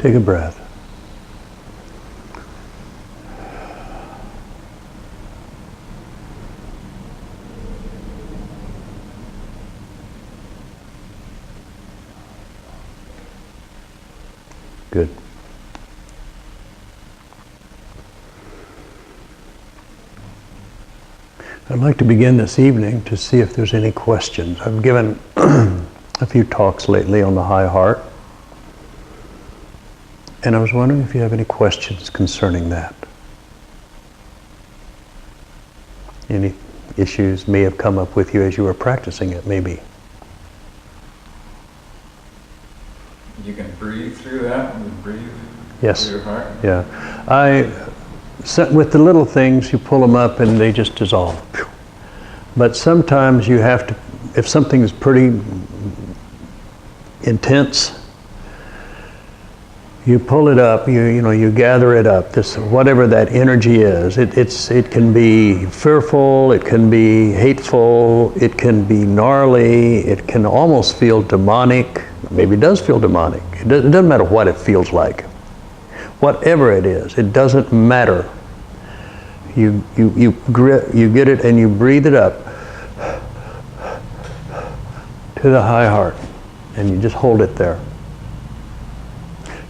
Take a breath. Good. I'd like to begin this evening to see if there's any questions. I've given a few talks lately on the high heart, and I was wondering if you have any questions concerning that. Any issues may have come up with you as you were practicing it, maybe. You can breathe through that when you breathe Yes. through your heart? Yeah. With the little things, you pull them up and they just dissolve. But sometimes you have to, if something is pretty intense, you pull it up, you gather it up, this, whatever that energy is. It can be fearful, it can be hateful, it can be gnarly, it can almost feel demonic, maybe it does feel demonic. It doesn't matter what it feels like. Whatever it is, it doesn't matter. You get it and you breathe it up to the high heart, and you just hold it there.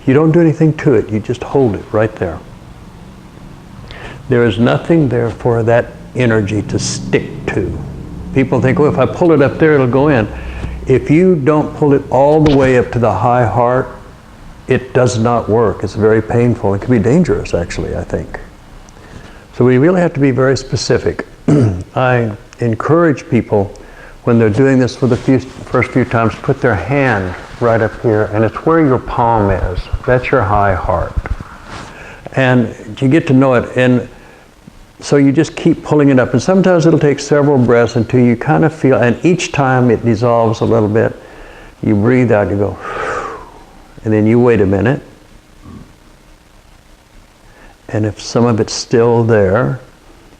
You don't do anything to it, you just hold it right there. There is nothing there for that energy to stick to. People think, well, if I pull it up there, it'll go in. If you don't pull it all the way up to the high heart, it does not work. It's very painful. It can be dangerous, actually, I think. So we really have to be very specific. I encourage people, when they're doing this for the first few times, put their hand right up here, and it's where your palm is. That's your high heart. And you get to know it, and so you just keep pulling it up. And sometimes it'll take several breaths until you kind of feel, and each time it dissolves a little bit, you breathe out, you go, and then you wait a minute. And if some of it's still there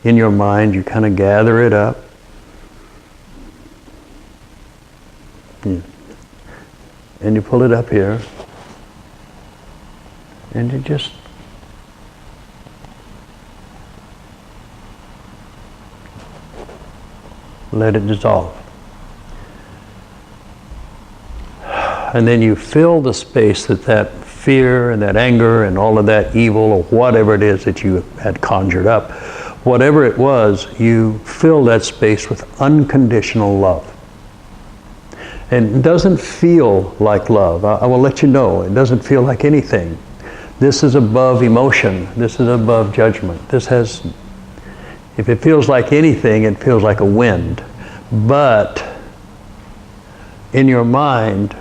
in your mind, you kind of gather it up. And you pull it up here, and you just let it dissolve. And then you fill the space that fear and that anger and all of that evil or whatever it is that you had conjured up, whatever it was, you fill that space with unconditional love. And it doesn't feel like love. I will let you know, it doesn't feel like anything. This is above emotion. This is above judgment. If it feels like anything, it feels like a wind. But in your mind,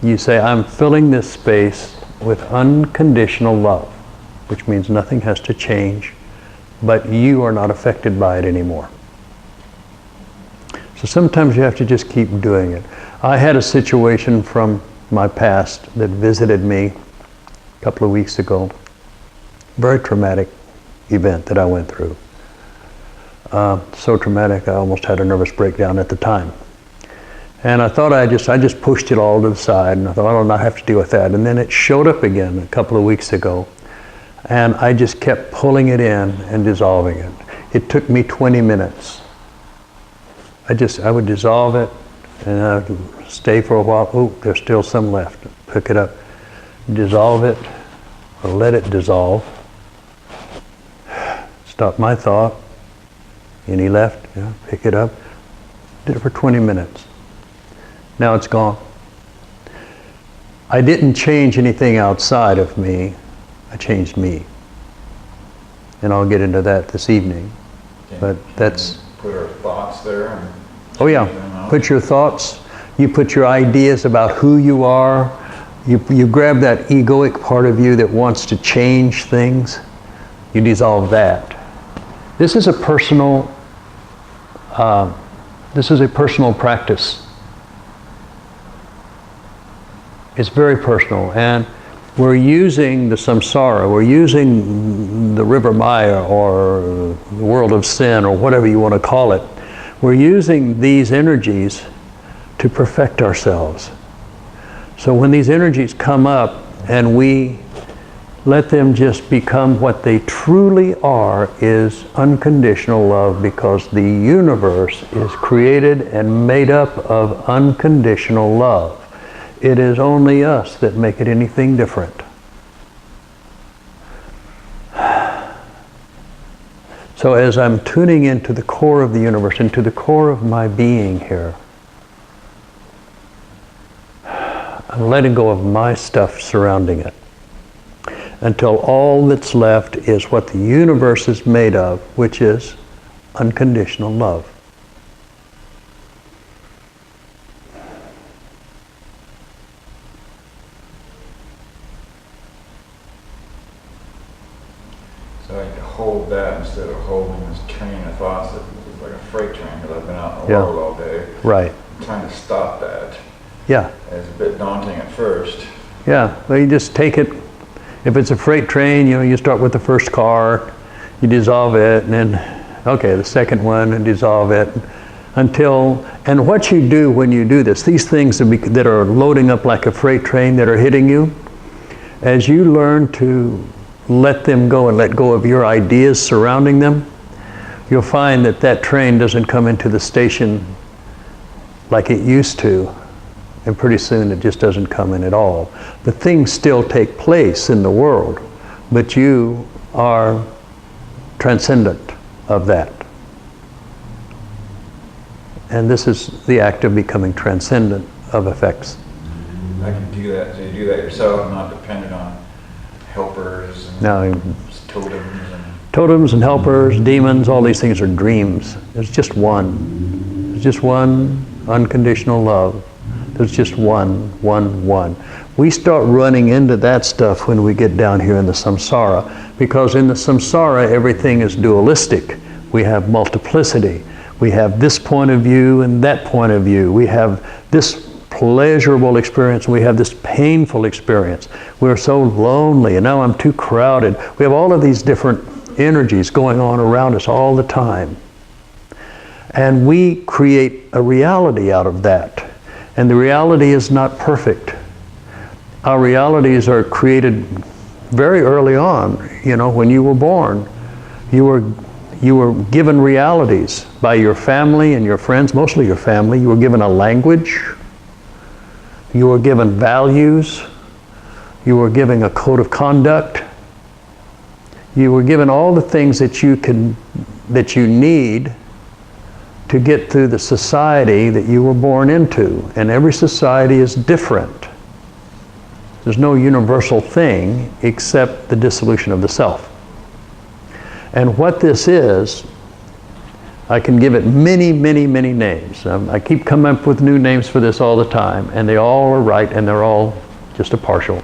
you say, I'm filling this space with unconditional love, which means nothing has to change, but you are not affected by it anymore. So sometimes you have to just keep doing it. I had a situation from my past that visited me a couple of weeks ago. Very traumatic event that I went through. So traumatic I almost had a nervous breakdown at the time. And I thought I just pushed it all to the side, and I thought, I don't have to deal with that. And then it showed up again a couple of weeks ago, and I just kept pulling it in and dissolving it. It took me 20 minutes. I would dissolve it, and I would stay for a while. Oh, there's still some left. Pick it up, dissolve it, or let it dissolve. Stop my thought. Any left? Yeah, pick it up. Did it for 20 minutes. Now it's gone. I didn't change anything outside of me. I changed me. And I'll get into that this evening. But that's... Put our thoughts there. And oh yeah, put your thoughts, you put your ideas about who you are, you grab that egoic part of you that wants to change things, you dissolve that. This is a personal practice. It's very personal, and we're using the samsara, we're using the river Maya or the world of sin or whatever you want to call it. We're using these energies to perfect ourselves. So when these energies come up and we let them just become what they truly are, is unconditional love, because the universe is created and made up of unconditional love. It is only us that make it anything different. So as I'm tuning into the core of the universe, into the core of my being here, I'm letting go of my stuff surrounding it, until all that's left is what the universe is made of, which is unconditional love. So I can hold that instead of holding this train of thoughts that like a freight train, because I've been out in the Yeah. world all day. Right. Trying to stop that. Yeah. It's a bit daunting at first. Yeah. Well, you just take it. If it's a freight train, you start with the first car, you dissolve it, and then, okay, the second one, and dissolve it until. And what you do when you do this, these things that are loading up like a freight train that are hitting you, as you learn to let them go and let go of your ideas surrounding them, you'll find that that train doesn't come into the station like it used to, and pretty soon it just doesn't come in at all. The things still take place in the world, but you are transcendent of that. And this is the act of becoming transcendent of effects. I can do that. So you do that yourself, not dependent on helpers and Now, totems and totems and helpers, demons, all these things are dreams. There's just one. There's just one unconditional love. There's just one. We start running into that stuff when we get down here in the samsara, because in the samsara everything is dualistic. We have multiplicity. We have this point of view and that point of view. We have this pleasurable experience, we have this painful experience. We're so lonely, and now I'm too crowded. We have all of these different energies going on around us all the time. And we create a reality out of that. And the reality is not perfect. Our realities are created very early on. When you were born, you were given realities by your family and your friends, mostly your family. You were given a language. You were given values. You were given a code of conduct. You were given all the things that you need to get through the society that you were born into. And every society is different. There's no universal thing except the dissolution of the self. And what this is, I can give it many, many, many names. I keep coming up with new names for this all the time, and they all are right, and they're all just a partial.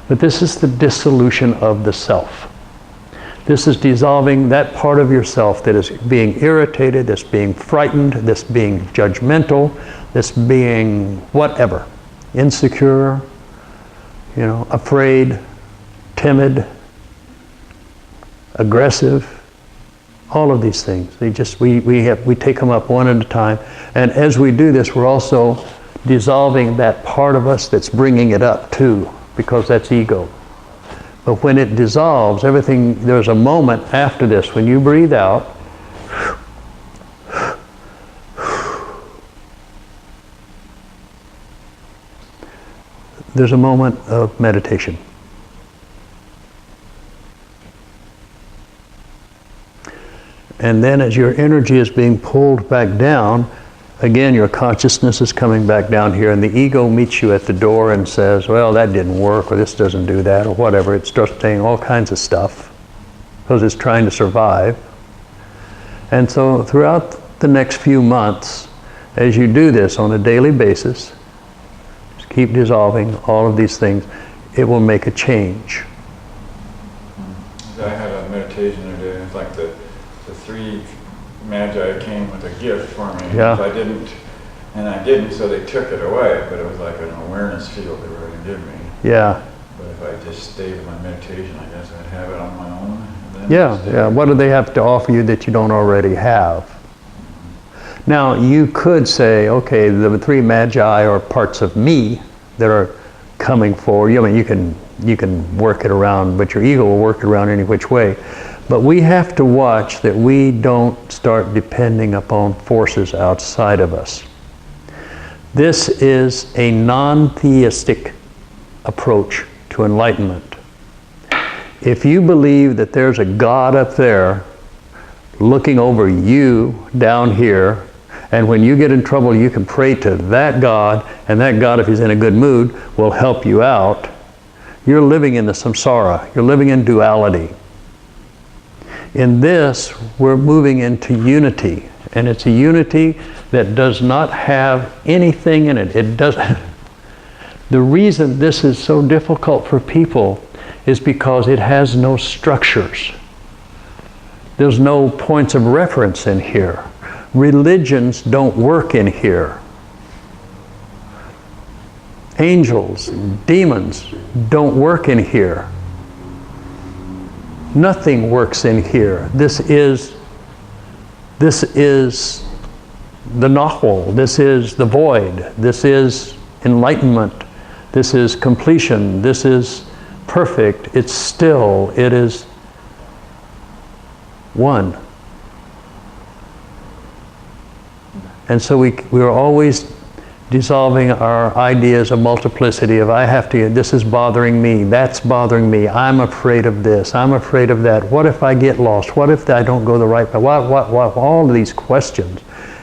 But this is the dissolution of the self. This is dissolving that part of yourself that is being irritated, that's being frightened, that's being judgmental, that's being whatever, insecure, afraid, timid, aggressive. All of these things, we take them up one at a time, and as we do this, we're also dissolving that part of us that's bringing it up too, because that's ego. But when it dissolves, there's a moment after this, when you breathe out, there's a moment of meditation. And then as your energy is being pulled back down, again, your consciousness is coming back down here, and the ego meets you at the door and says, well, that didn't work, or this doesn't do that, or whatever. It starts saying all kinds of stuff because it's trying to survive. And so throughout the next few months, as you do this on a daily basis, just keep dissolving all of these things, it will make a change. I had a meditation today. It's like the three magi came with a gift for me. Yeah. I didn't, so they took it away, but it was like an awareness field they were going to give me. Yeah. But if I just stayed with my meditation, I guess I'd have it on my own. And then Yeah. What do they have to offer you that you don't already have? Now, you could say, okay, the three magi are parts of me that are coming forward. You can work it around, but your ego will work it around any which way. But we have to watch that we don't start depending upon forces outside of us. This is a non-theistic approach to enlightenment. If you believe that there's a God up there looking over you down here, and when you get in trouble you can pray to that God, and that God, if he's in a good mood, will help you out, you're living in the samsara. You're living in duality. In this, we're moving into unity, and it's a unity that does not have anything in it. It doesn't. The reason this is so difficult for people is because it has no structures. There's no points of reference in here. Religions don't work in here. Angels, demons don't work in here. Nothing works in here. This is the Nahwal. This is the void. This is enlightenment. This is completion. This is perfect. It's still. It is one. And so we're always dissolving our ideas of multiplicity, of I have to, this is bothering me, that's bothering me, I'm afraid of this, I'm afraid of that, what if I get lost, what if I don't go the right path, what, all of these questions.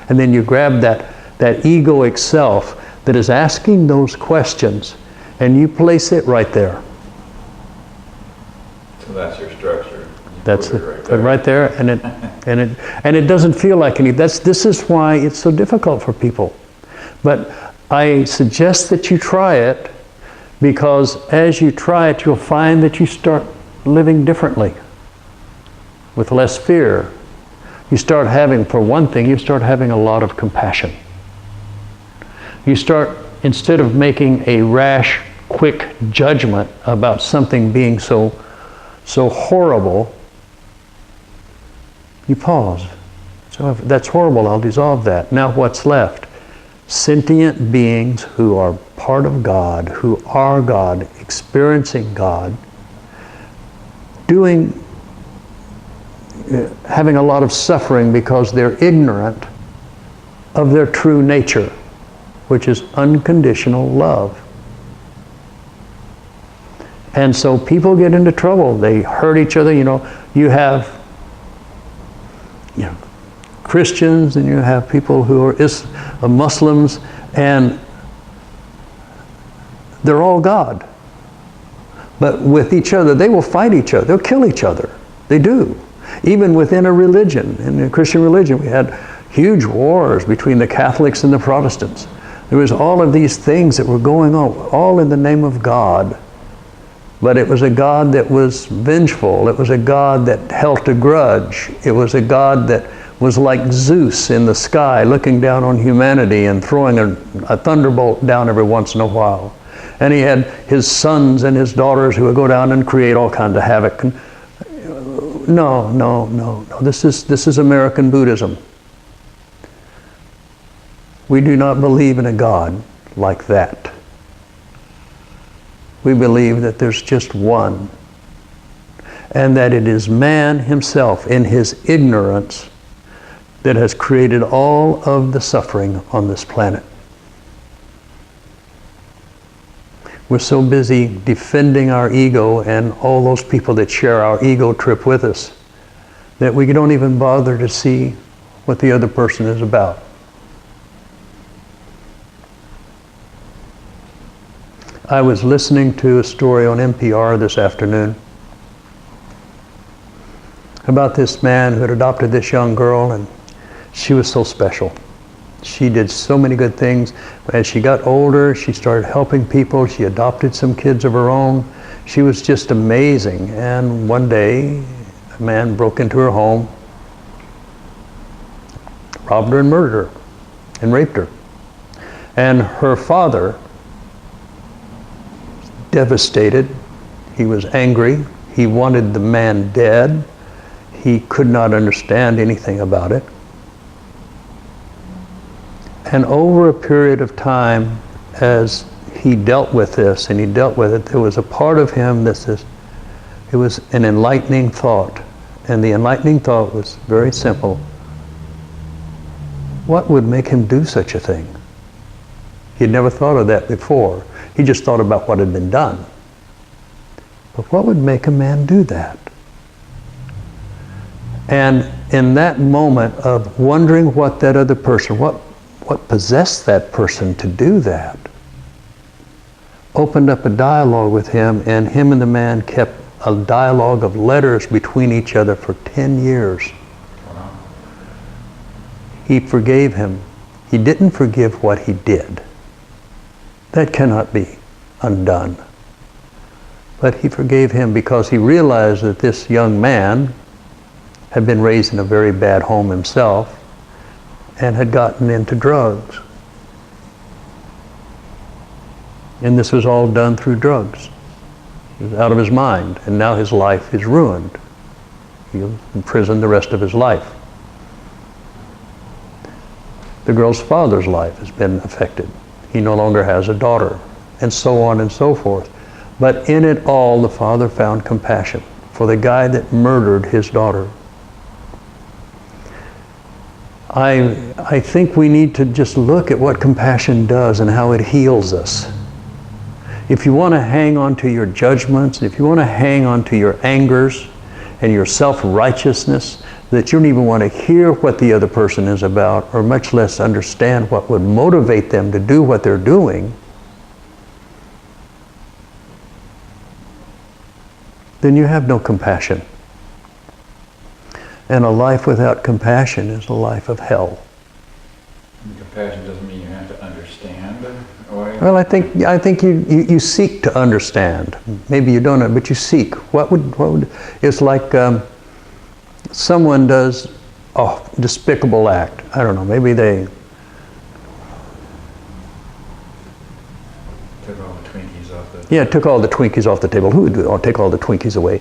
And then you grab that egoic self that is asking those questions and you place it right there. So that's your structure. That's it, right there, and it doesn't feel like any. This is why it's so difficult for people. But I suggest that you try it, because as you try it, you'll find that you start living differently, with less fear. You start having, for one thing, you start having a lot of compassion. You start, instead of making a rash, quick judgment about something being so horrible, you pause. So if that's horrible, I'll dissolve that. Now what's left? Sentient beings who are part of God, who are God, experiencing God, having a lot of suffering because they're ignorant of their true nature, which is unconditional love. And so people get into trouble. They hurt each other. You have Christians, and you have people who are Muslims, and they're all God. But with each other, they will fight each other. They'll kill each other. They do. Even within a religion, in the Christian religion, we had huge wars between the Catholics and the Protestants. There was all of these things that were going on, all in the name of God. But it was a God that was vengeful. It was a God that held a grudge. It was a God that was like Zeus in the sky, looking down on humanity and throwing a thunderbolt down every once in a while. And he had his sons and his daughters who would go down and create all kinds of havoc. No. This is American Buddhism. We do not believe in a God like that. We believe that there's just one, and that it is man himself in his ignorance that has created all of the suffering on this planet. We're so busy defending our ego and all those people that share our ego trip with us that we don't even bother to see what the other person is about. I was listening to a story on NPR this afternoon about this man who had adopted this young girl, and she was so special. She did so many good things. As she got older, she started helping people. She adopted some kids of her own. She was just amazing. And one day, a man broke into her home, robbed her and murdered her, and raped her. And her father, devastated, he was angry. He wanted the man dead. He could not understand anything about it. And over a period of time, as he dealt with this and he dealt with it, there was a part of him that says, it was an enlightening thought. And the enlightening thought was very simple. What would make him do such a thing? He had never thought of that before. He just thought about what had been done. But what would make a man do that? And in that moment of wondering what that other person, what possessed that person to do that, opened up a dialogue with him, and him and the man kept a dialogue of letters between each other for 10 years. Wow. He forgave him. He didn't forgive what he did. That cannot be undone. But he forgave him because he realized that this young man had been raised in a very bad home himself and had gotten into drugs. And this was all done through drugs. He was out of his mind, and now his life is ruined. He'll be in prison the rest of his life. The girl's father's life has been affected. He no longer has a daughter, and so on and so forth. But in it all, the father found compassion for the guy that murdered his daughter. I think we need to just look at what compassion does and how it heals us. If you want to hang on to your judgments, if you want to hang on to your angers and your self-righteousness, that you don't even want to hear what the other person is about, or much less understand what would motivate them to do what they're doing, then you have no compassion. And a life without compassion is a life of hell. And compassion doesn't mean you have to understand. Or Well, I think you seek to understand. Maybe you don't know, but you seek. What would it's like someone does a despicable act. I don't know, maybe they took all the Twinkies off the... Yeah, took all the Twinkies off the table. Who would do it? Or take all the Twinkies away.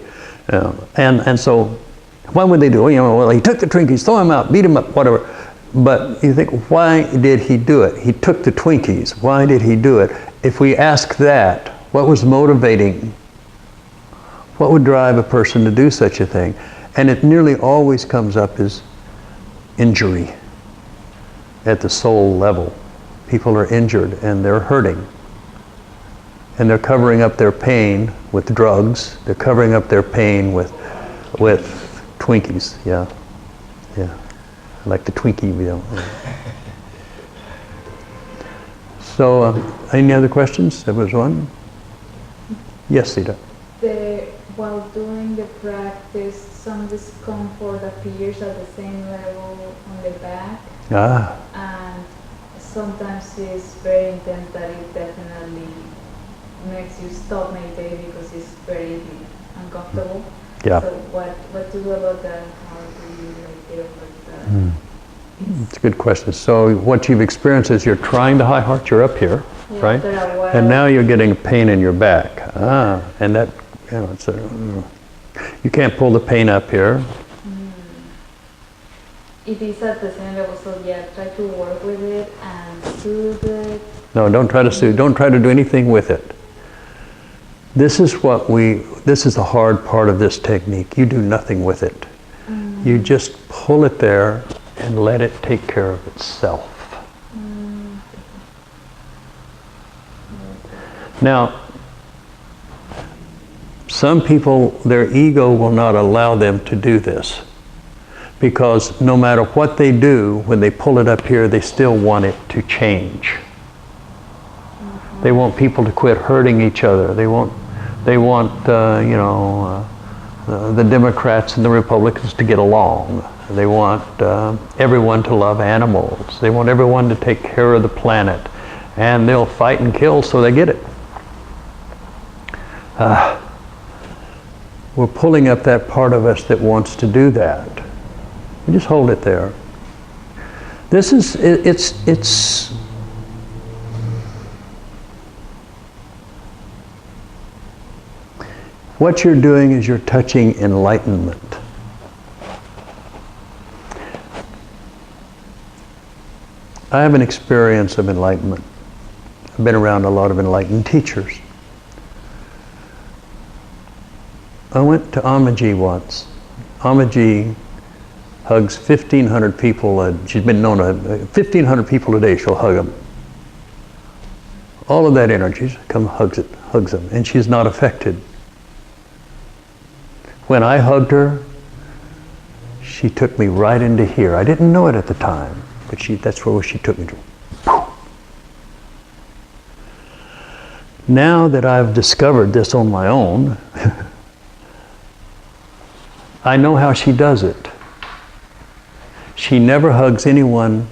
And so, what would they do? You know, well, he took the Twinkies, throw them out, beat them up, whatever. But you think, why did he do it? He took the Twinkies. Why did he do it? If we ask that, what was motivating? What would drive a person to do such a thing? And it nearly always comes up as injury at the soul level. People are injured and they're hurting. And they're covering up their pain with drugs. They're covering up their pain with Twinkies. Yeah. I like the Twinkie meal. So, any other questions? There was one. Yes, Sita. While doing the practice, some discomfort appears at the same level on the back. And sometimes it's very intense that it definitely makes you stop meditating because it's very uncomfortable. Yeah. So what to do about that? How do you get over that? It's a good question. So what you've experienced is you're trying the high heart, you're up here, Yeah, right? after a while- And now you're getting pain in your back. And that, you know, it's you can't pull the pain up here. It is at the same level, so yeah, try to work with it and soothe it. No, don't try to soothe. Don't try to do anything with it. This is the hard part of this technique. You do nothing with it. You just pull it there and let it take care of itself. Now, some people, their ego will not allow them to do this, because no matter what they do, when they pull it up here, they still want it to change. They want people to quit hurting each other. They want the Democrats and the Republicans to get along. They want everyone to love animals. They want everyone to take care of the planet. And they'll fight and kill so they get it. We're pulling up that part of us that wants to do that. You just hold it there. This is, it's what you're doing is you're touching enlightenment. I have an experience of enlightenment. I've been around a lot of enlightened teachers. I went to Amaji once. Amaji hugs 1,500 people. She's been known to 1,500 people a day. She'll hug them. All of that energy hugs them, and she's not affected. When I hugged her, she took me right into here. I didn't know it at the time, but that's where she took me to. Now that I've discovered this on my own, I know how she does it. She never hugs anyone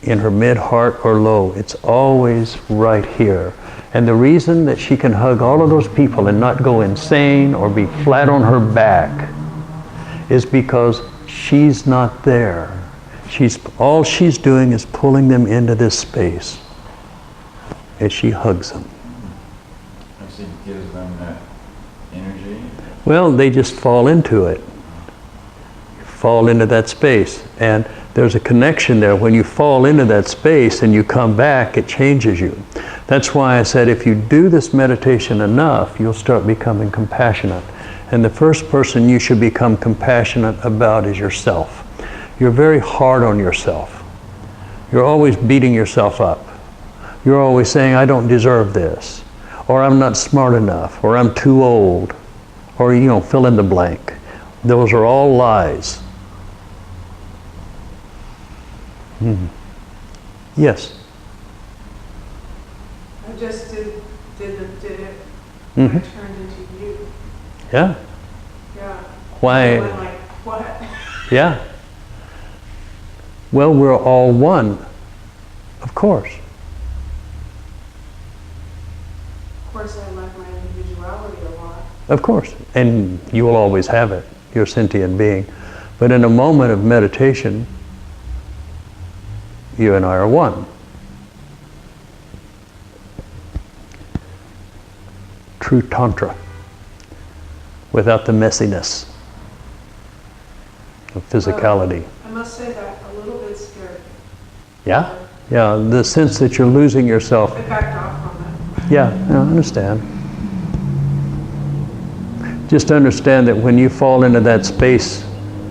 in her mid-heart or low. It's always right here. And the reason that she can hug all of those people and not go insane or be flat on her back is because she's not there. All she's doing is pulling them into this space as she hugs them. And she gives them that energy. Well, they just fall into it. Fall into that space. And there's a connection there. When you fall into that space and you come back, it changes you. That's why I said if you do this meditation enough, you'll start becoming compassionate. And the first person you should become compassionate about is yourself. You're very hard on yourself. You're always beating yourself up. You're always saying, I don't deserve this, or I'm not smart enough, or I'm too old, or fill in the blank. Those are all lies. Yes? I just did it. Mm-hmm. I turned into you. Yeah? Yeah. Why? So I'm like, what? Yeah. Well, we're all one, of course. Of course, I like my individuality a lot. Of course. And you will always have it. You're a sentient being. But in a moment of meditation, you and I are one. True Tantra. Without the messiness of physicality. I must say that a little bit scared. Yeah? Yeah, the sense that you're losing yourself. I backed off from it. Yeah, I understand. Just understand that when you fall into that space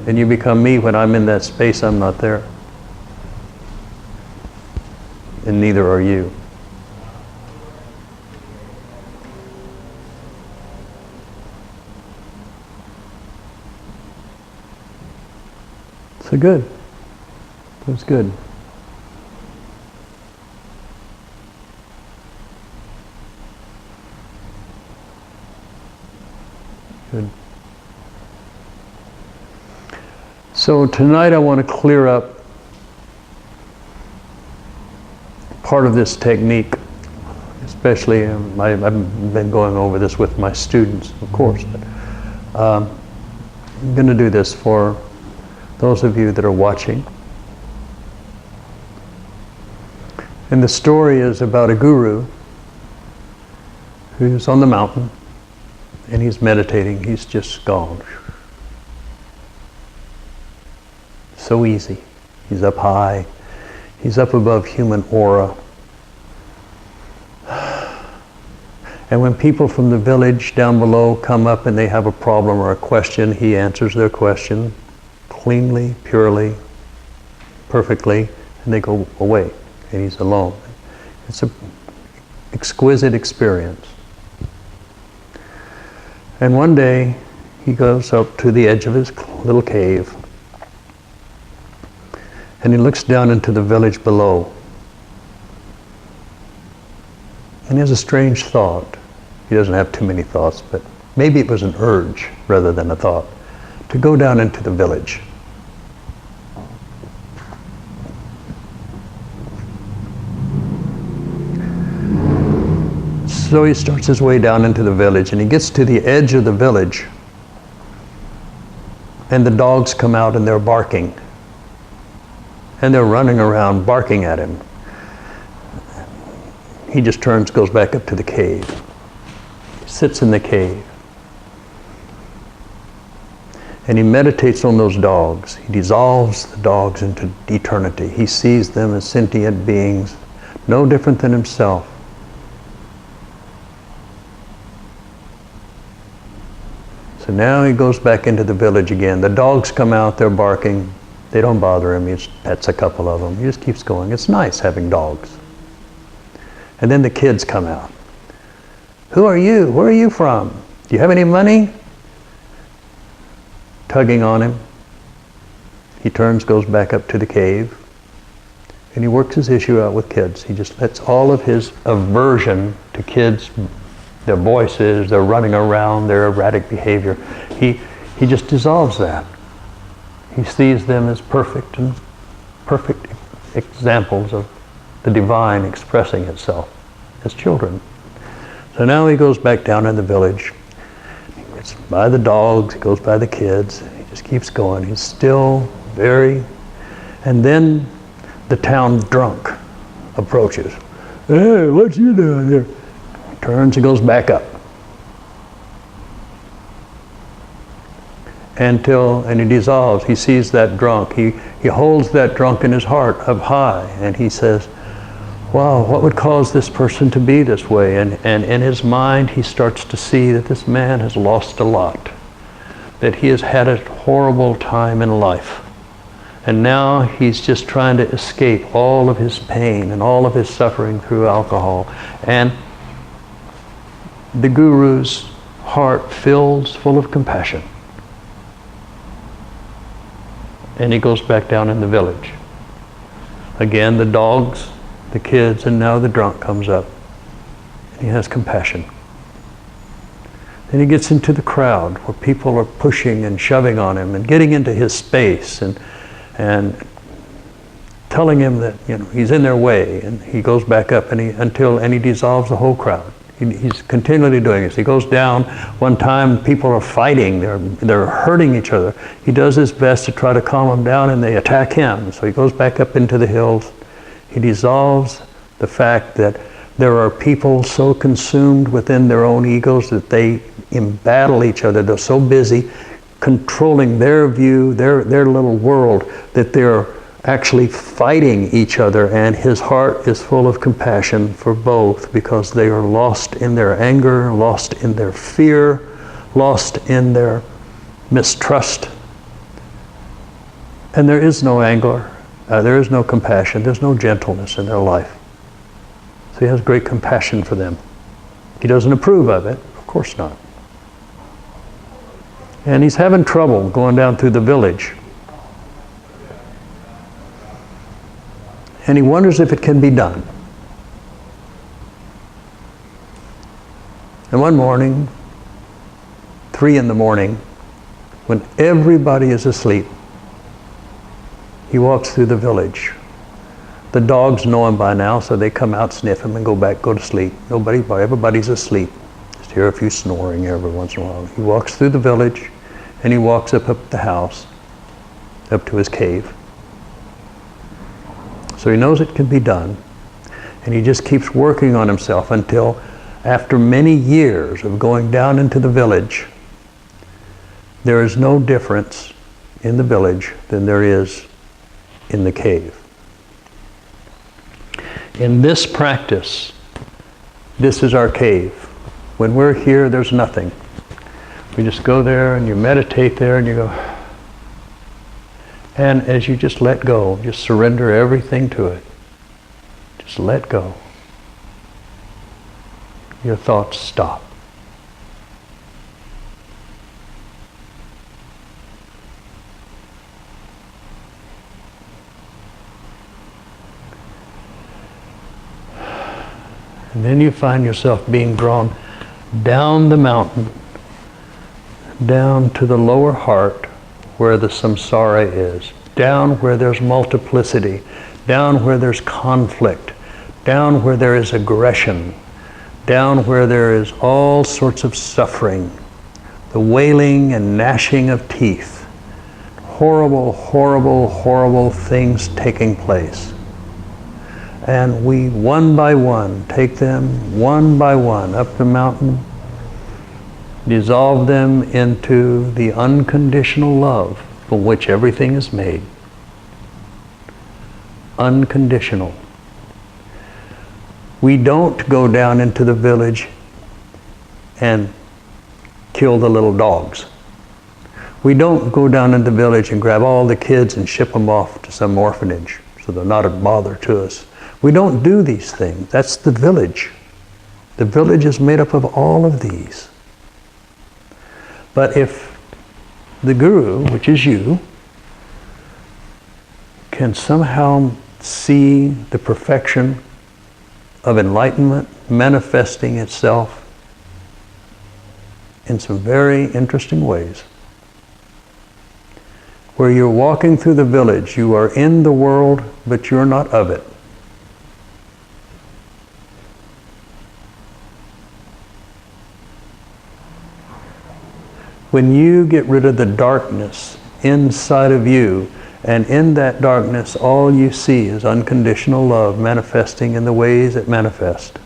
and you become me, when I'm in that space, I'm not there. And neither are you. So good. It was good. Good. So tonight I want to clear up part of this technique, especially I've been going over this with my students, of course. But, I'm going to do this for those of you that are watching. And the story is about a guru who's on the mountain and he's meditating. He's just gone. So easy. He's up high. He's up above human aura. And when people from the village down below come up and they have a problem or a question, he answers their question cleanly, purely, perfectly, and they go away, and he's alone. It's an exquisite experience. And one day, he goes up to the edge of his little cave, and he looks down into the village below. And he has a strange thought. He doesn't have too many thoughts, but maybe it was an urge rather than a thought, to go down into the village. So he starts his way down into the village, and he gets to the edge of the village, and the dogs come out and they're barking. And they're running around barking at him. He just turns, goes back up to the cave. Sits in the cave. And he meditates on those dogs. He dissolves the dogs into eternity. He sees them as sentient beings, no different than himself. So now he goes back into the village again. The dogs come out, they're barking. They don't bother him. He just pets a couple of them. He just keeps going. It's nice having dogs. And then the kids come out. Who are you? Where are you from? Do you have any money? Tugging on him. He turns, goes back up to the cave, and he works his issue out with kids. He just lets all of his aversion to kids, their voices, their running around, their erratic behavior, he just dissolves that. He sees them as perfect examples of the divine expressing itself as children. So now he goes back down in the village. He gets by the dogs, he goes by the kids. He Just keeps going. He's still very... And then the town drunk approaches. Hey, what you doing here? He turns and goes back up. And he dissolves. He sees that drunk. He holds that drunk in his heart up high, and he says, wow, what would cause this person to be this way? And in his mind, he starts to see that this man has lost a lot, that he has had a horrible time in life. And now he's just trying to escape all of his pain and all of his suffering through alcohol. And the Guru's heart fills full of compassion. And he goes back down in the village. Again, the dogs, the kids, and now the drunk comes up. And he has compassion. Then he gets into the crowd where people are pushing and shoving on him and getting into his space and telling him that, you know, he's in their way. And he goes back up and he dissolves the whole crowd. He's continually doing this. He goes down. One time, people are fighting. They're hurting each other. He does his best to try to calm them down, and they attack him. So he goes back up into the hills. He dissolves the fact that there are people so consumed within their own egos that they embattle each other. They're so busy controlling their view, their little world, that they're actually fighting each other, and his heart is full of compassion for both because they are lost in their anger, lost in their fear, lost in their mistrust. And there is no anger, there is no compassion, there's no gentleness in their life. So he has great compassion for them. He doesn't approve of it, of course not. And he's having trouble going down through the village. And he wonders if it can be done. And one morning, 3 in the morning, when everybody is asleep, he walks through the village. The dogs know him by now, so they come out, sniff him, and go to sleep. Everybody's asleep. Just hear a few snoring every once in a while. He walks through the village, and he walks up the house, up to his cave. So he knows it can be done, and he just keeps working on himself until, after many years of going down into the village, there is no difference in the village than there is in the cave. In this practice, this is our cave. When we're here, there's nothing. We just go there and you meditate there and you go... And as you just let go, just surrender everything to it. Just let go. Your thoughts stop. And then you find yourself being drawn down the mountain, down to the lower heart, where the samsara is, down where there's multiplicity, down where there's conflict, down where there is aggression, down where there is all sorts of suffering, the wailing and gnashing of teeth, horrible, horrible, horrible things taking place. And we, one by one, take them one by one up the mountain, dissolve them into the unconditional love from which everything is made. Unconditional. We don't go down into the village and kill the little dogs. We don't go down into the village and grab all the kids and ship them off to some orphanage so they're not a bother to us. We don't do these things. That's the village. The village is made up of all of these. But if the Guru, which is you, can somehow see the perfection of enlightenment manifesting itself in some very interesting ways, where you're walking through the village, you are in the world, but you're not of it. When you get rid of the darkness inside of you, and in that darkness all you see is unconditional love manifesting in the ways it manifests.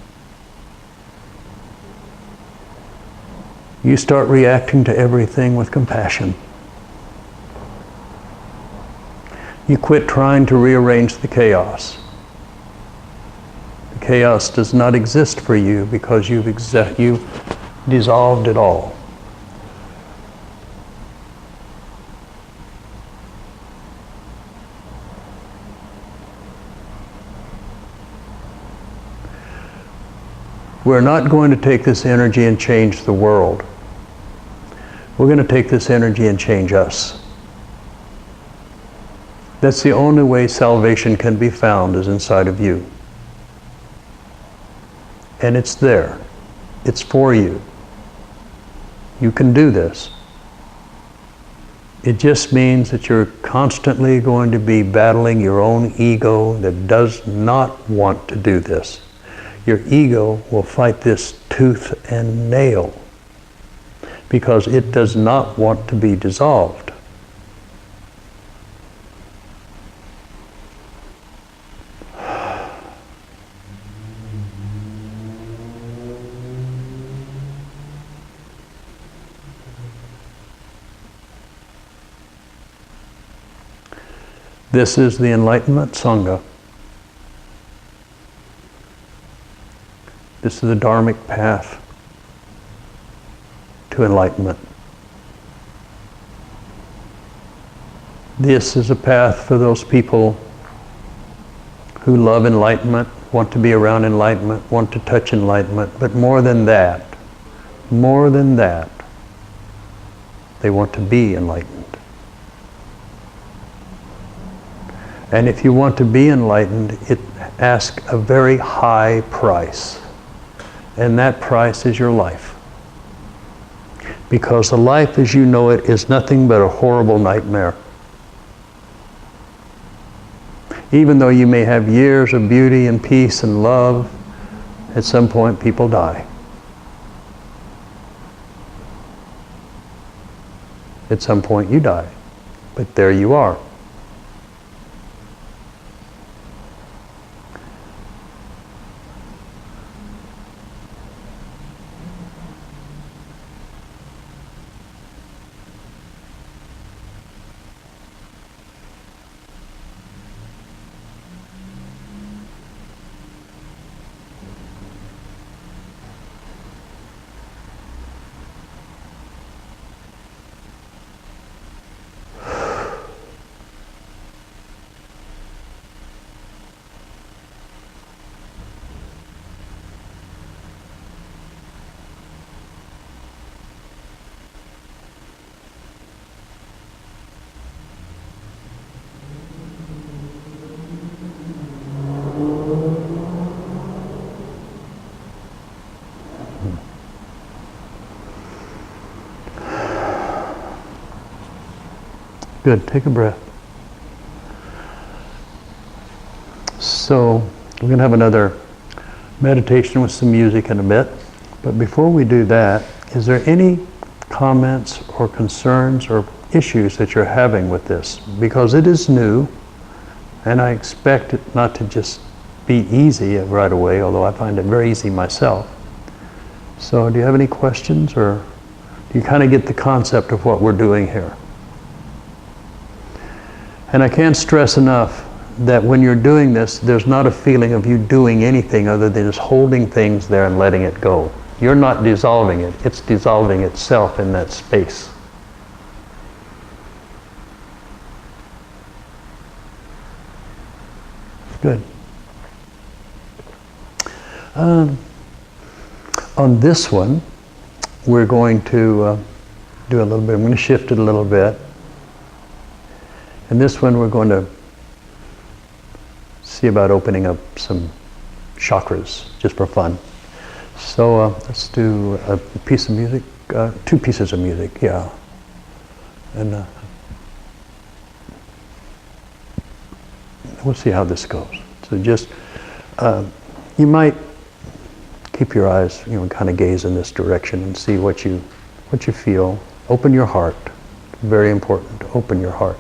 You start reacting to everything with compassion. You quit trying to rearrange the chaos. The chaos does not exist for you because you've dissolved it all. We're not going to take this energy and change the world. We're going to take this energy and change us. That's the only way salvation can be found, is inside of you. And it's there. It's for you. You can do this. It just means that you're constantly going to be battling your own ego that does not want to do this. Your ego will fight this tooth and nail because it does not want to be dissolved. This is the Enlightenment Sangha. This is the dharmic path to enlightenment. This is a path for those people who love enlightenment, want to be around enlightenment, want to touch enlightenment, but more than that, they want to be enlightened. And if you want to be enlightened, it asks a very high price. And that price is your life. Because the life as you know it is nothing but a horrible nightmare. Even though you may have years of beauty and peace and love, at some point people die. At some point you die. But there you are. Good, take a breath. So, we're going to have another meditation with some music in a bit. But before we do that, is there any comments or concerns or issues that you're having with this? Because it is new, and I expect it not to just be easy right away, although I find it very easy myself. So, do you have any questions, or do you kind of get the concept of what we're doing here? And I can't stress enough that when you're doing this, there's not a feeling of you doing anything other than just holding things there and letting it go. You're not dissolving it. It's dissolving itself in that space. Good. On this one, we're going to do a little bit. I'm going to shift it a little bit. And this one we're going to see about opening up some chakras, just for fun. So let's do a piece of music, 2 pieces of music, yeah. And we'll see how this goes. So just, you might keep your eyes, kind of gaze in this direction and see what you feel. Open your heart. Very important to open your heart.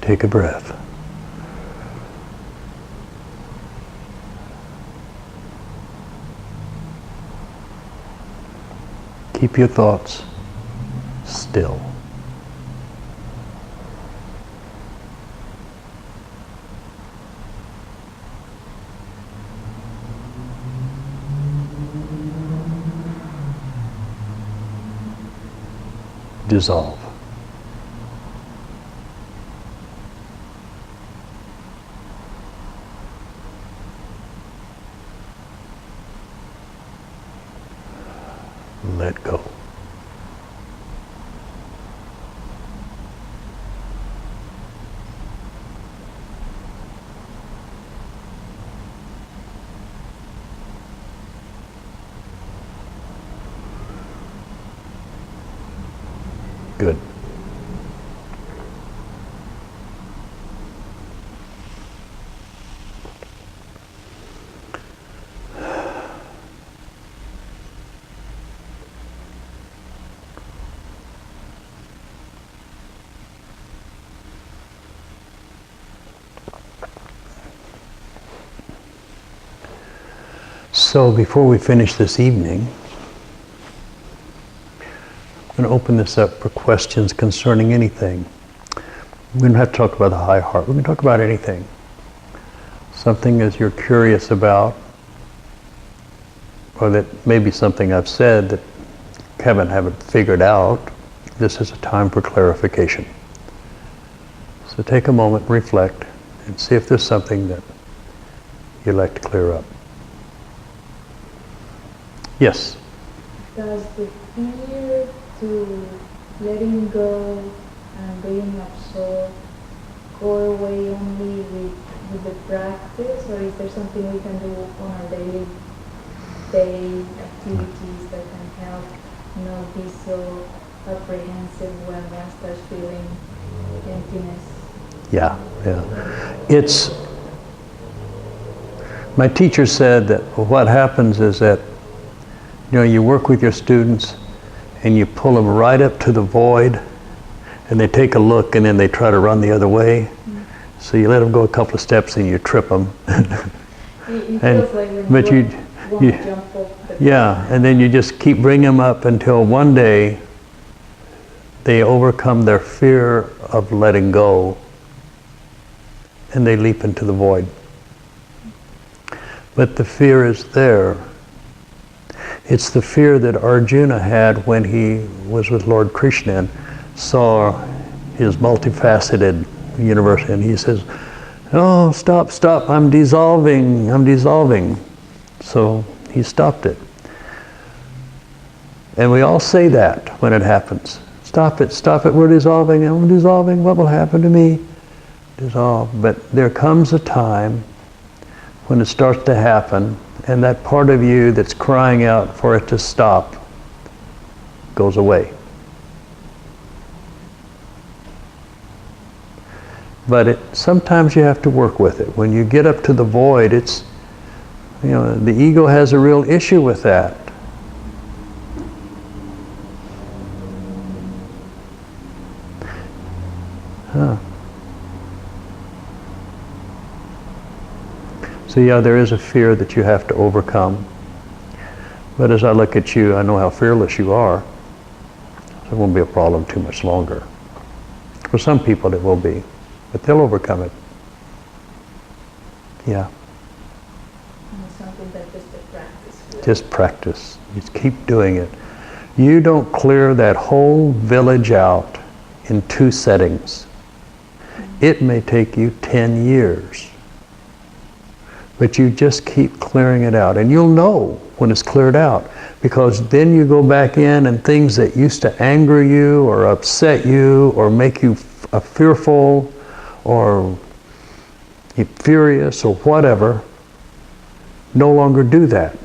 Take a breath. Keep your thoughts still. Dissolve. Let go. Good. So before we finish this evening, I'm going to open this up for questions concerning anything. We don't have to talk about the high heart. We can talk about anything. Something as you're curious about, or that maybe something I've said that haven't figured out. This is a time for clarification. So take a moment, reflect, and see if there's something that you'd like to clear up. Yes? Does the fear to letting go and being absorbed go away only with the practice, or is there something we can do on our daily day activities that can help not be so apprehensive when one starts feeling emptiness? Yeah. It's, my teacher said that what happens is that, you work with your students and you pull them right up to the void and they take a look and then they try to run the other way. So you let them go a couple of steps and you trip them. It And- feels like when but you- want you- to jump off the Yeah, and then you just keep bringing them up until one day they overcome their fear of letting go and they leap into the void. But the fear is there. It's the fear that Arjuna had when he was with Lord Krishna and saw his multifaceted universe, and he says, "Oh, stop, stop, I'm dissolving, I'm dissolving." So he stopped it. And we all say that when it happens. Stop it, we're dissolving, I'm dissolving, what will happen to me? Dissolve. But there comes a time when it starts to happen, and that part of you that's crying out for it to stop goes away. But sometimes you have to work with it. When you get up to the void, it's, the ego has a real issue with that. So yeah, there is a fear that you have to overcome. But as I look at you, I know how fearless you are. So it won't be a problem too much longer. For some people it will be, but they'll overcome it. Yeah. And it's something that just a practice. Really. Just practice. Just keep doing it. You don't clear that whole village out in 2 settings. It may take you 10 years. But you just keep clearing it out. And you'll know when it's cleared out, because then you go back in and things that used to anger you or upset you or make you fearful or furious or whatever, no longer do that.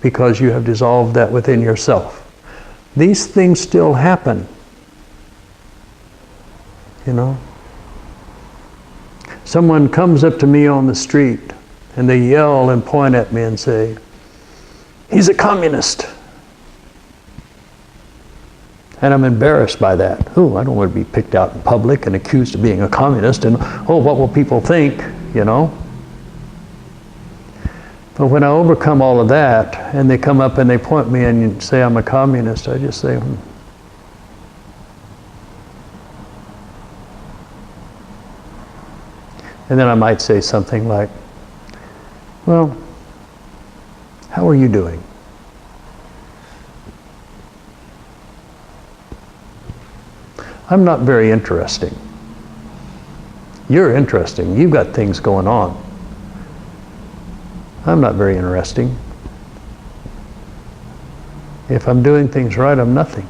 Because you have dissolved that within yourself. These things still happen. Someone comes up to me on the street and they yell and point at me and say, "He's a communist." And I'm embarrassed by that. Oh, I don't want to be picked out in public and accused of being a communist, and what will people think, But when I overcome all of that and they come up and they point me and say I'm a communist, I just say, And then I might say something like, "Well, how are you doing?" I'm not very interesting. You're interesting. You've got things going on. I'm not very interesting. If I'm doing things right, I'm nothing.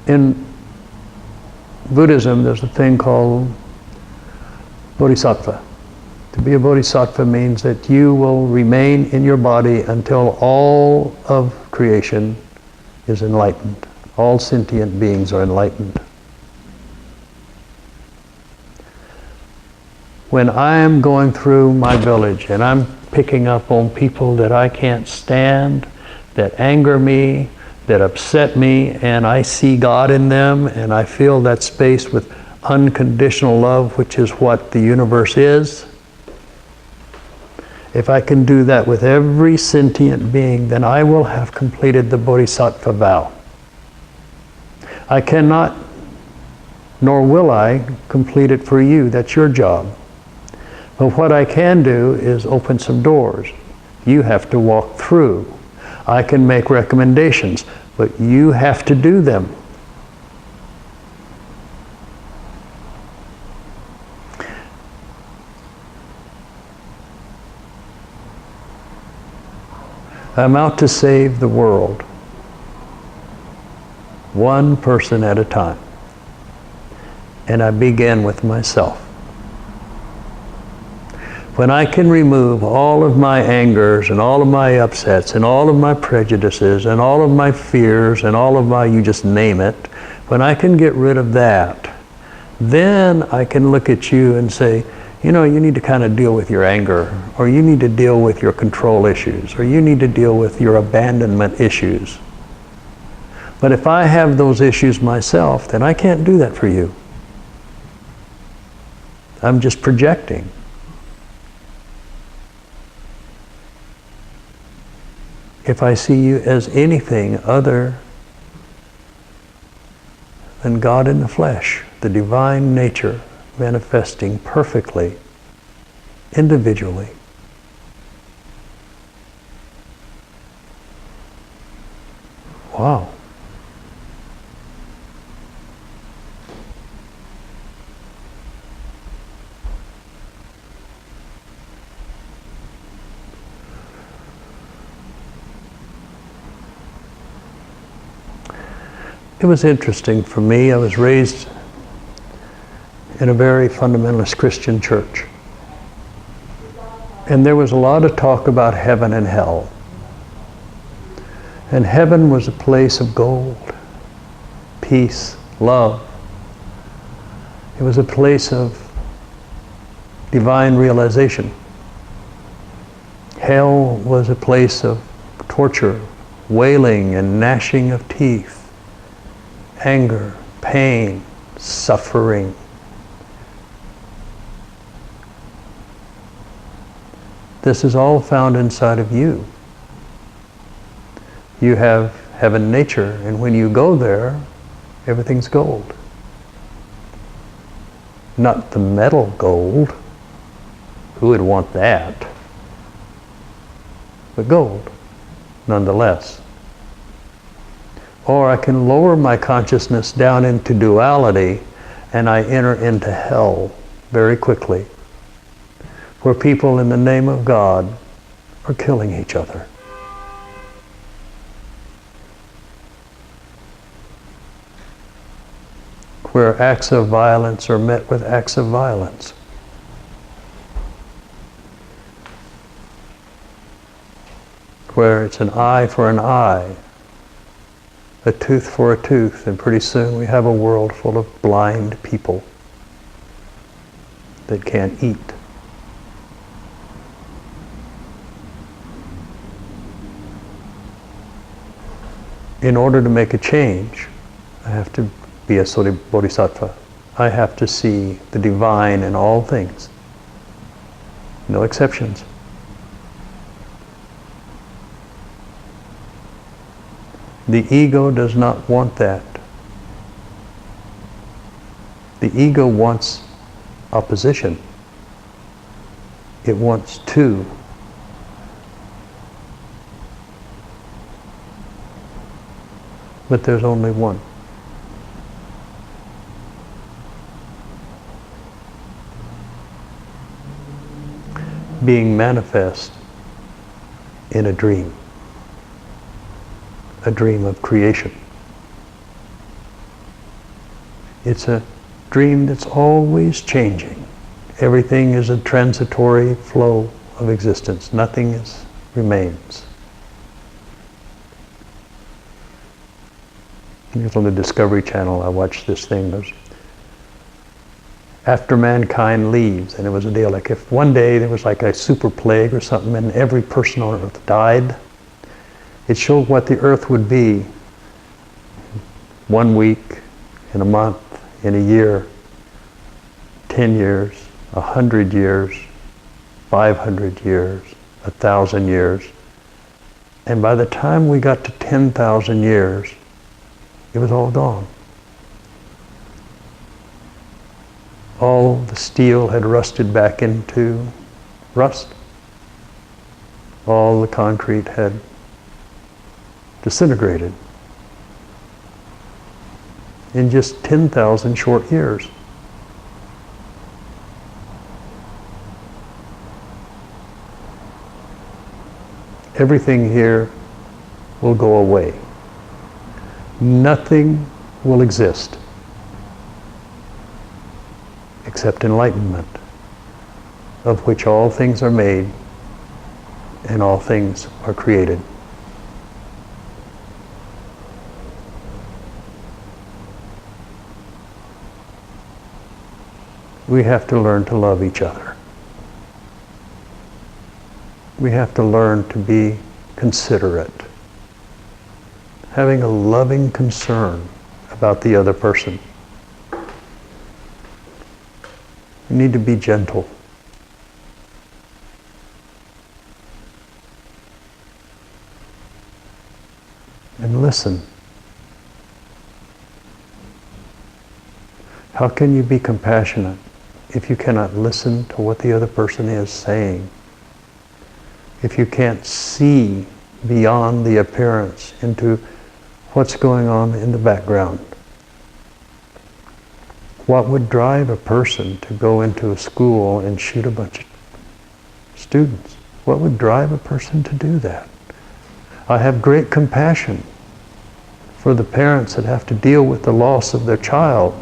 In Buddhism, there's a thing called bodhisattva. To be a bodhisattva means that you will remain in your body until all of creation is enlightened. All sentient beings are enlightened. When I am going through my village and I'm picking up on people that I can't stand, that anger me, that upset me, and I see God in them, and I fill that space with unconditional love, which is what the universe is. If I can do that with every sentient being, then I will have completed the bodhisattva vow. I cannot, nor will I, complete it for you. That's your job. But what I can do is open some doors. You have to walk through. I can make recommendations, but you have to do them. I'm out to save the world, one person at a time. And I begin with myself. When I can remove all of my angers and all of my upsets and all of my prejudices and all of my fears and all of my, you just name it, when I can get rid of that, then I can look at you and say, you know, you need to kind of deal with your anger, or you need to deal with your control issues, or you need to deal with your abandonment issues. But if I have those issues myself, then I can't do that for you. I'm just projecting. If I see you as anything other than God in the flesh, the divine nature manifesting perfectly, individually, wow. It was interesting for me. I was raised in a very fundamentalist Christian church. And there was a lot of talk about heaven and hell. And heaven was a place of gold, peace, love. It was a place of divine realization. Hell was a place of torture, wailing and gnashing of teeth, anger, pain, suffering. This is all found inside of you. You have heaven nature, and when you go there, everything's gold. Not the metal gold. Who would want that? But gold, nonetheless. Or I can lower my consciousness down into duality, and I enter into hell very quickly, where people in the name of God are killing each other. Where acts of violence are met with acts of violence. Where it's an eye for an eye, a tooth for a tooth, and pretty soon we have a world full of blind people that can't eat. In order to make a change, I have to be a bodhisattva. I have to see the divine in all things. No exceptions. The ego does not want that. The ego wants opposition. It wants two. But there's only one. Being manifest in a dream of creation. It's a dream that's always changing. Everything is a transitory flow of existence. Nothing remains. It was on the Discovery Channel. I watched this thing. It was after mankind leaves, and it was a deal like if one day there was like a super plague or something and every person on earth died, it showed what the earth would be 1 week, in a month, in a year, 10 years, 100 years, 500 years, 1,000 years. And by the time we got to 10,000 years, it was all gone. All the steel had rusted back into rust. All the concrete had disintegrated in just 10,000 short years. Everything here will go away. Nothing will exist except enlightenment, of which all things are made and all things are created. We have to learn to love each other. We have to learn to be considerate. Having a loving concern about the other person. You need to be gentle. And listen. How can you be compassionate if you cannot listen to what the other person is saying? If you can't see beyond the appearance into what's going on in the background? What would drive a person to go into a school and shoot a bunch of students? What would drive a person to do that? I have great compassion for the parents that have to deal with the loss of their child.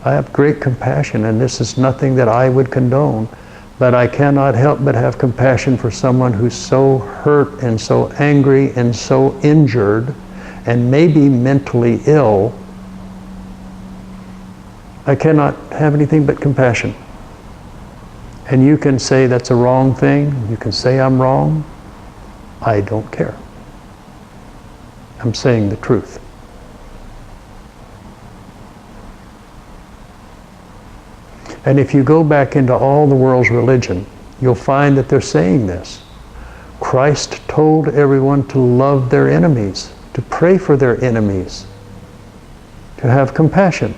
I have great compassion, and this is nothing that I would condone, but I cannot help but have compassion for someone who's so hurt and so angry and so injured and maybe mentally ill. I cannot have anything but compassion. And you can say that's a wrong thing. You can say I'm wrong. I don't care. I'm saying the truth. And if you go back into all the world's religion, you'll find that they're saying this. Christ told everyone to love their enemies, to pray for their enemies, to have compassion.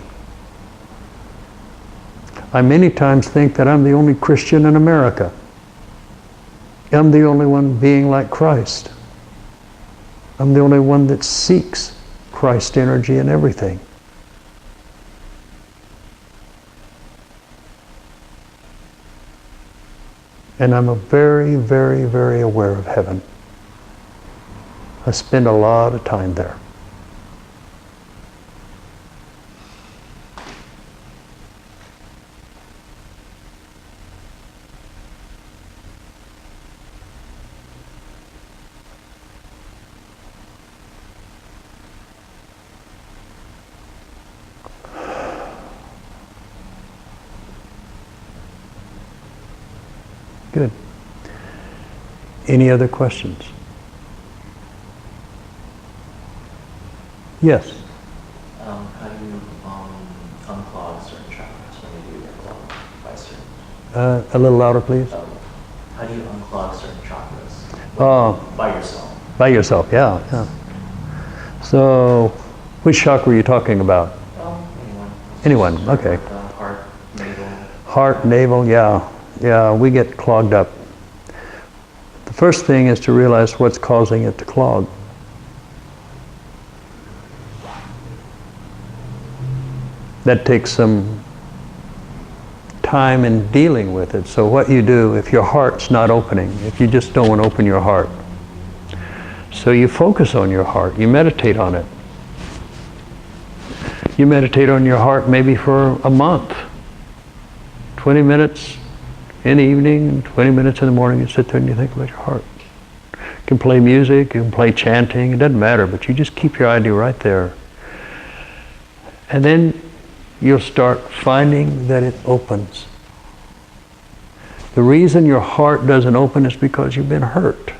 I many times think that I'm the only Christian in America. I'm the only one being like Christ. I'm the only one that seeks Christ energy in everything. And I'm very, very, very aware of heaven. I spend a lot of time there. Good. Any other questions? Yes. How do you unclog certain chakras when you do unclog by certain? A little louder, please. How do you unclog certain chakras? By yourself. By yourself, yeah. So, which chakra are you talking about? Anyone. Anyone, okay. Heart, navel. Heart, navel, yeah. Yeah, we get clogged up. The first thing is to realize what's causing it to clog. That takes some time in dealing with it. So what you do, if your heart's not opening, if you just don't want to open your heart, so you focus on your heart, you meditate on it. You meditate on your heart maybe for a month, 20 minutes in the evening, 20 minutes in the morning, you sit there and you think about your heart. You can play music, you can play chanting, it doesn't matter, but you just keep your idea right there. And then you'll start finding that it opens. The reason your heart doesn't open is because you've been hurt.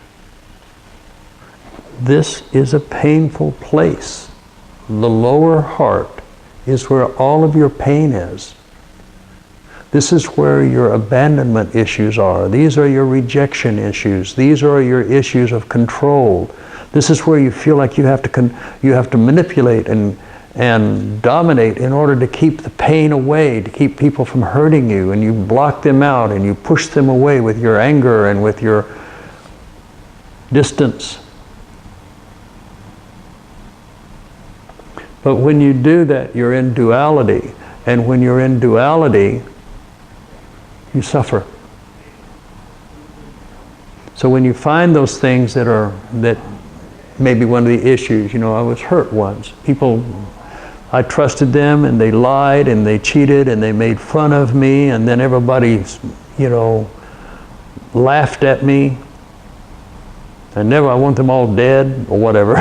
This is a painful place. The lower heart is where all of your pain is. This is where your abandonment issues are. These are your rejection issues. These are your issues of control. This is where you feel like you have to manipulate and dominate in order to keep the pain away, to keep people from hurting you, and you block them out and you push them away with your anger and with your distance. But when you do that, you're in duality. And when you're in duality, you suffer. So when you find those things that may be one of the issues, I was hurt once. I trusted them and they lied and they cheated and they made fun of me, and then everybody, laughed at me. And I want them all dead or whatever.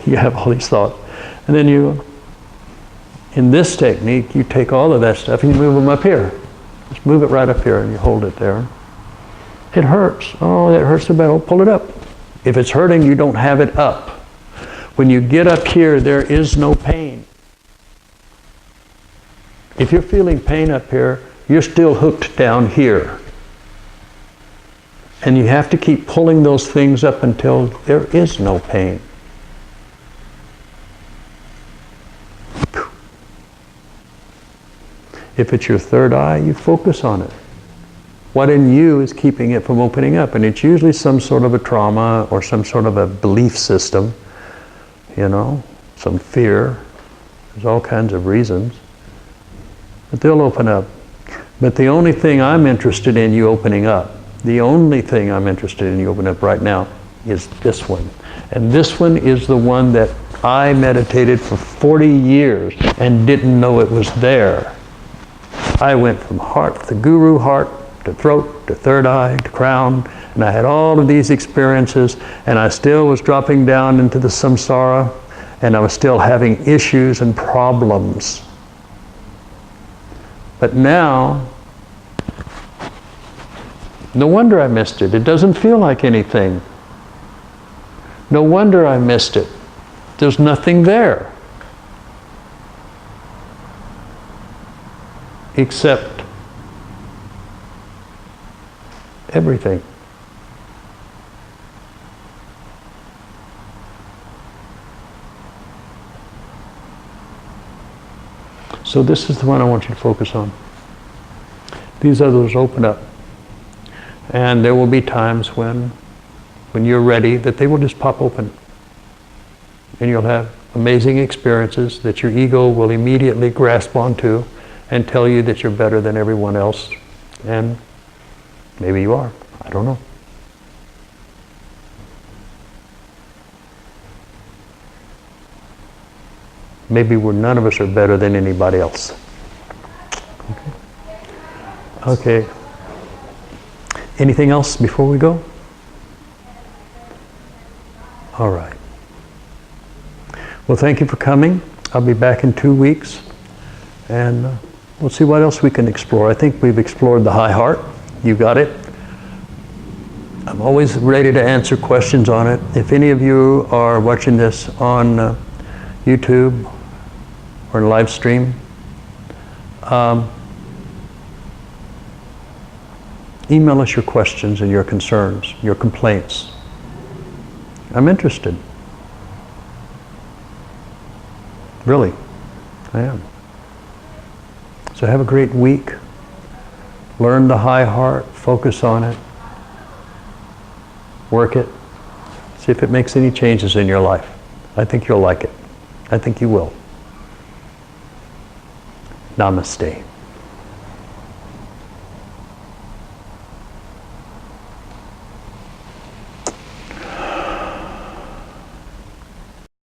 You have all these thoughts. And then in this technique, you take all of that stuff and you move them up here. Just move it right up here and you hold it there. It hurts. Oh, that hurts so bad. Oh, pull it up. If it's hurting, you don't have it up. When you get up here, there is no pain. If you're feeling pain up here, you're still hooked down here. And you have to keep pulling those things up until there is no pain. If it's your third eye, you focus on it. What in you is keeping it from opening up? And it's usually some sort of a trauma or some sort of a belief system, some fear. There's all kinds of reasons. But they'll open up. But the only thing I'm interested in you opening up, the only thing I'm interested in you opening up right now is this one. And this one is the one that I meditated for 40 years and didn't know it was there. I went from heart, the guru heart, to throat, to third eye, to crown, and I had all of these experiences, and I still was dropping down into the samsara, and I was still having issues and problems. But now, no wonder I missed it. It doesn't feel like anything. No wonder I missed it. There's nothing there. Except everything. So this is the one I want you to focus on. These others open up. And there will be times when you're ready that they will just pop open. And you'll have amazing experiences that your ego will immediately grasp onto and tell you that you're better than everyone else. And maybe you are. I don't know. Maybe none of us are better than anybody else. Okay. Anything else before we go? All right. Well, thank you for coming. I'll be back in 2 weeks. And we'll see what else we can explore. I think we've explored the high heart. You got it. I'm always ready to answer questions on it. If any of you are watching this on YouTube or live stream, email us your questions and your concerns, your complaints. I'm interested. Really, I am. So have a great week. Learn the high heart, focus on it, work it, see if it makes any changes in your life. I think you'll like it. I think you will. Namaste.